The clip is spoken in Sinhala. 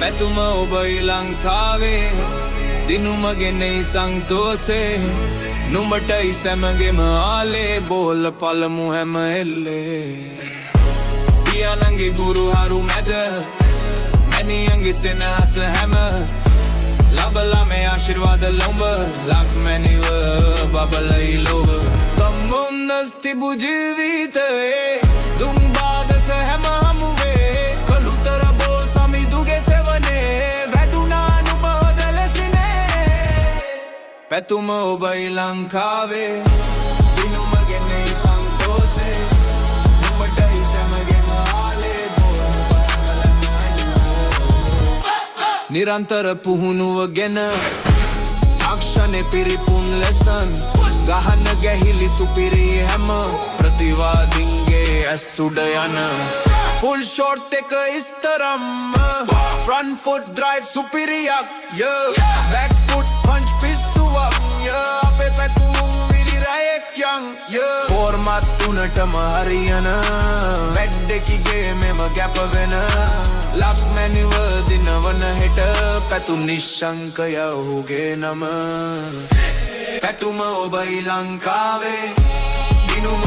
පැතුම ඔබයි ලංකාවේ දිනුමගේ නෙයි සංතෝසේ නුඹටයි සැමගෙම ආලේ බෝල පළමු හැම එල්ලේ පියාණන්ගේ ගුරු හරු මැද මැනියන්ගේ සෙනහස හැම ලබලා මේ ආශිර්වාද ලොඹ ලක්මැනිව බබලයි ලොව ගම්මුන්නස් තිබු ජීවිතේ දුම් බාධක හැම හමුවේ කළුතර බෝ සමිදුගේ සෙවනේ වැඩුණා නුඹ හොඳ ලෙසිනේ පැතුම ඔබයි ලංකාවේ දිනුමගේ නෙයි සංතෝසේ නුඹටයි සැමගෙම ආලේ නිරන්තර පුහුණුවගෙන අක්ෂණේ පිරිපුන් ලෙසන් ගහන ගැහිලි සුපිරි හැම ප්‍රතිවාදීන්ගේ ඇස් උඩ යන ෆුල් ෂොට් එක ඉස්තරම් ෆ්‍රන්ට් ෆුට් ඩ්‍රයිව් සුපිරියක් බැක් ෆුට් පන්ච් පිස්සුවක් අපේ පැතුම් විරිරයෙක් යන් ෆෝර්මත් තුනටම හරියන වැඩ්ඩෙකිගේ මෙම ගැප වෙන ලක්මැනිව දිනවන හෙට පැතුම් නිශ්ශංකය ඔහුගේ නම පැතුම ඔබයි ලංකාවේ දිනුම